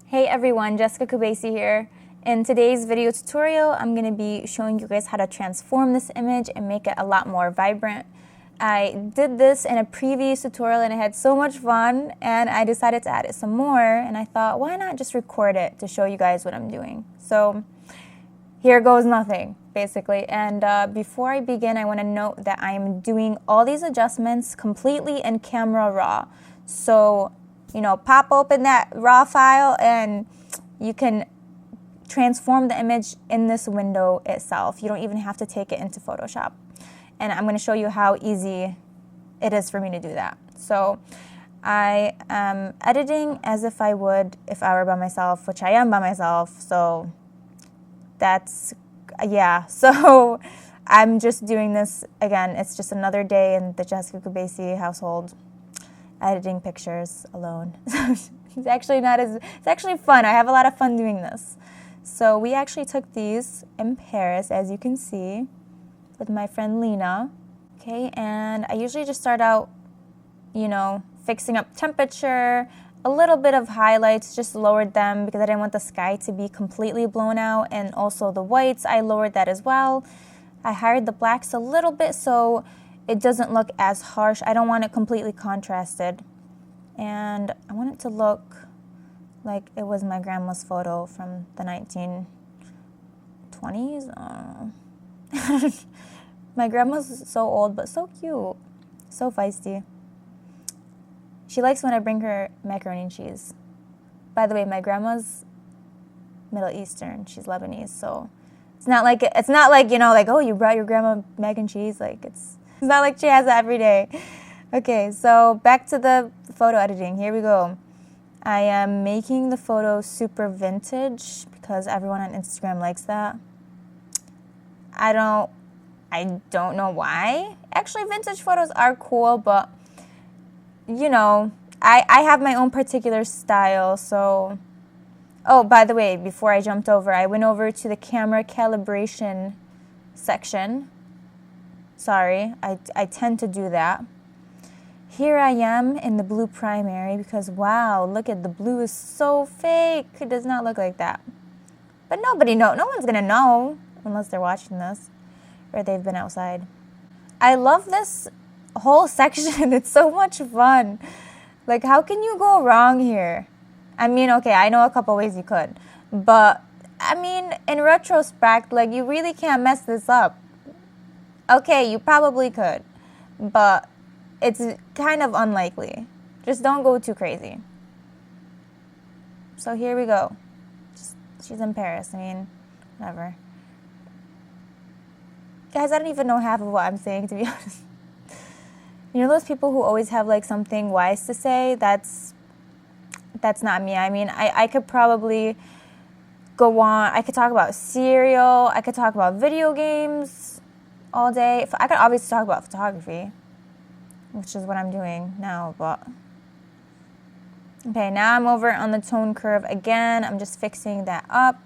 Hey everyone, Jessica Kubasi here. In today's video tutorial, I'm going to be showing you guys how to transform this image and make it a lot more vibrant. I did this in a previous tutorial and I had so much fun, and I decided to add it some more, and I thought, why not just record it to show you guys what I'm doing? So here goes nothing, basically. And before I begin, I want to note that I am doing all these adjustments completely in Camera Raw. So pop open that raw file and you can transform the image in this window itself. You don't even have to take it into Photoshop. And I'm going to show you how easy it is for me to do that. So I am editing as if I would if I were by myself, which I am by myself. So that's, yeah. So I'm just doing this, again, it's just another day in the Jessica Kubasi household. Editing pictures alone. It's actually fun. I have a lot of fun doing this. So we actually took these in Paris, as you can see, with my friend Lena. Okay, and I usually just start out, fixing up temperature, a little bit of highlights, just lowered them because I didn't want the sky to be completely blown out, and also the whites, I lowered that as well. I hired the blacks a little bit so it doesn't look as harsh. I don't want it completely contrasted. And I want it to look like it was my grandma's photo from the 1920s. I don't know. My grandma's so old, but so cute. So feisty. She likes when I bring her macaroni and cheese. By the way, my grandma's Middle Eastern. She's Lebanese, so it's not like, oh, you brought your grandma mac and cheese. Like, it's not like she has that every day. Okay, so back to the photo editing. Here we go. I am making the photo super vintage because everyone on Instagram likes that. I don't know why. Actually, vintage photos are cool, but I have my own particular style. So, oh, by the way, before I jumped over, I went over to the camera calibration section. Sorry, I tend to do that. Here I am in the blue primary because, wow, look at the blue is so fake. It does not look like that. But no one's going to know unless they're watching this or they've been outside. I love this whole section. It's so much fun. Like, how can you go wrong here? I mean, okay, I know a couple ways you could. But, I mean, in retrospect, like, you really can't mess this up. Okay, you probably could, but it's kind of unlikely. Just don't go too crazy. So here we go. She's in Paris. I mean, whatever. Guys, I don't even know half of what I'm saying, to be honest. Those people who always have like something wise to say? That's not me. I mean, I could probably go on. I could talk about cereal. I could talk about video games all day. I could obviously talk about photography, which is what I'm doing now, but okay, now I'm over on the tone curve again. I'm just fixing that up.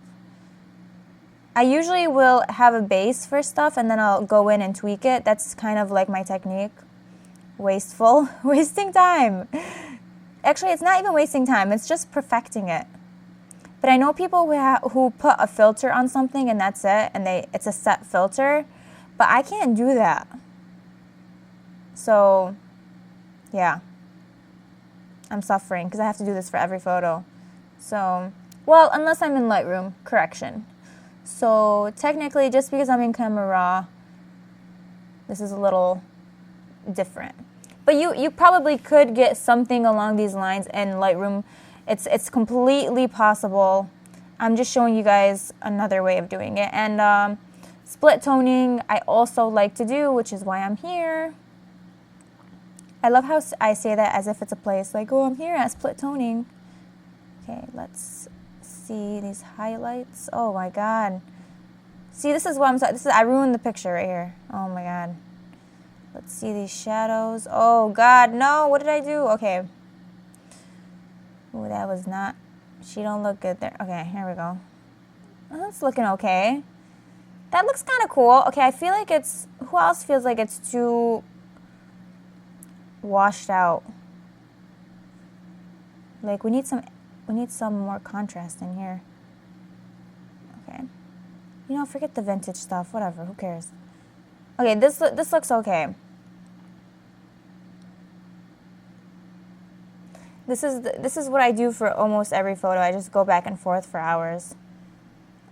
I usually will have a base for stuff and then I'll go in and tweak it. That's kind of like my technique. Wasteful, wasting time. Actually, it's not even wasting time. It's just perfecting it. But I know people who put a filter on something and that's it, and it's a set filter. But I can't do that. So, yeah. I'm suffering because I have to do this for every photo. So, well, unless I'm in Lightroom, correction. So, technically, just because I'm in Camera Raw, this is a little different. But you probably could get something along these lines in Lightroom. It's completely possible. I'm just showing you guys another way of doing it. And, split toning, I also like to do, which is why I'm here. I love how I say that as if it's a place, like, oh, I'm here at split toning. Okay, let's see these highlights. Oh my God. See, this is what I'm saying. I ruined the picture right here. Oh my God. Let's see these shadows. Oh God, no, what did I do? Okay. Oh, that was not, she don't look good there. Okay, here we go. Oh, that's looking okay. That looks kind of cool. Okay, I feel like who else feels like it's too washed out? Like, we need we need some more contrast in here. Okay. You know, forget the vintage stuff. Whatever. Who cares? Okay, this looks okay. This is what I do for almost every photo. I just go back and forth for hours.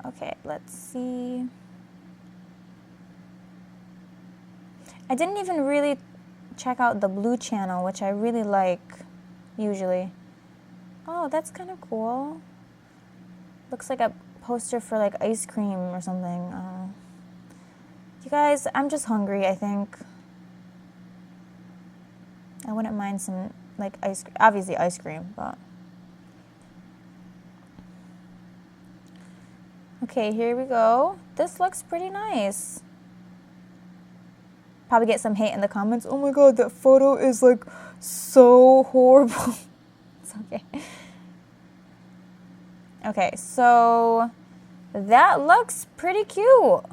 Okay, let's see. I didn't even really check out the blue channel, which I really like usually. Oh, that's kind of cool. Looks like a poster for like ice cream or something. You guys, I'm just hungry, I think. I wouldn't mind some like obviously ice cream, but okay, here we go. This looks pretty nice. Probably get some hate in the comments. Oh my god, that photo is like so horrible. It's okay. Okay, so that looks pretty cute.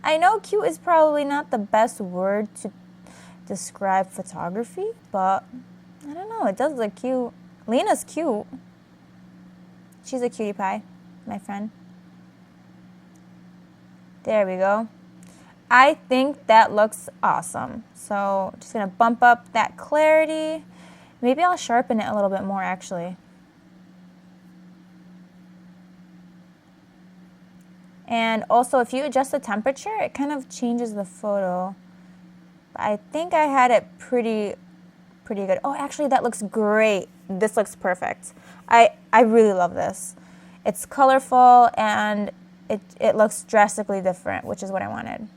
I know cute is probably not the best word to describe photography, but I don't know, it does look cute. Lena's cute. She's a cutie pie, my friend. There we go. I think that looks awesome. So just gonna bump up that clarity. Maybe I'll sharpen it a little bit more actually. And also if you adjust the temperature, it kind of changes the photo. But I think I had it pretty good. Oh, actually that looks great. This looks perfect. I really love this. It's colorful and it looks drastically different, which is what I wanted.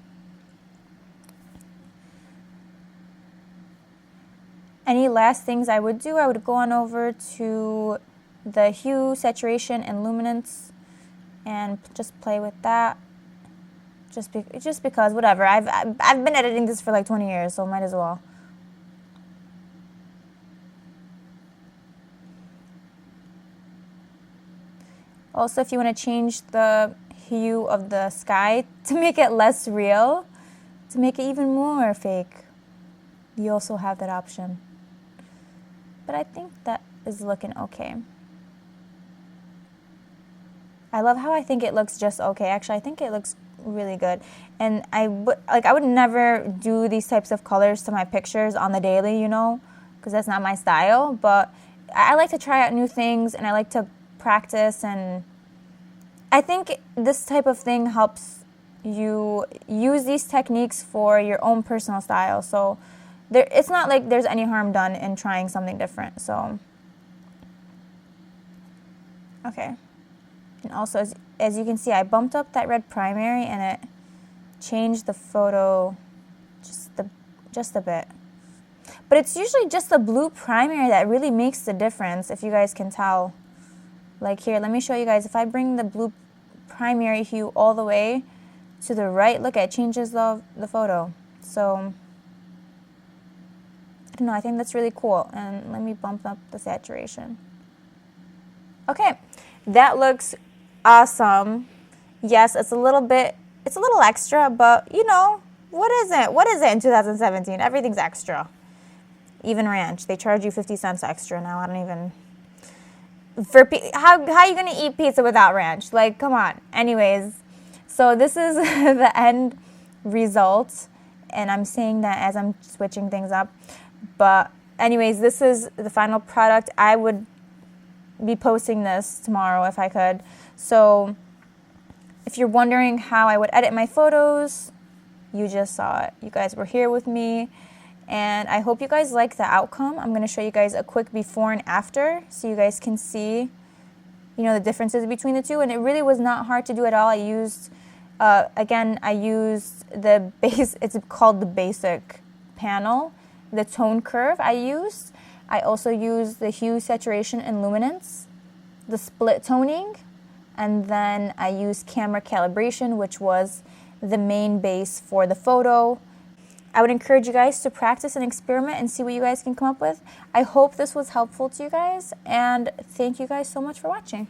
Any last things I would do, I would go on over to the hue, saturation, and luminance and just play with that. Just because, whatever. I've been editing this for like 20 years, so might as well. Also, if you want to change the hue of the sky to make it less real, to make it even more fake, you also have that option. But I think that is looking okay. I love how I think it looks just okay. Actually, I think it looks really good. And I would never do these types of colors to my pictures on the daily, you know, because that's not my style. But I like to try out new things and I like to practice, and I think this type of thing helps you use these techniques for your own personal style. So it's not like there's any harm done in trying something different. So okay. And also, as you can see, I bumped up that red primary and it changed the photo just a bit. But it's usually just the blue primary that really makes the difference, if you guys can tell. Like here, let me show you guys. If I bring the blue primary hue all the way to the right, look, it changes the photo. So, I don't know, I think that's really cool. And let me bump up the saturation. Okay, that looks awesome. Yes, it's a little extra, but you know, what is it in 2017? Everything's extra. Even ranch, they charge you 50 cents extra now. I don't even, how are you gonna eat pizza without ranch? Like, come on. Anyways, so this is the end result, and I'm saying that as I'm switching things up. But anyways, this is the final product. I would be posting this tomorrow if I could. So if you're wondering how I would edit my photos, you just saw it. You guys were here with me, and I hope you guys like the outcome. I'm going to show you guys a quick before and after so you guys can see, you know, the differences between the two. And it really was not hard to do at all. I used, I used the base, it's called the basic panel, the tone curve I used. I also used the hue, saturation, and luminance, the split toning, and then I used camera calibration, which was the main base for the photo. I would encourage you guys to practice and experiment and see what you guys can come up with. I hope this was helpful to you guys, and thank you guys so much for watching.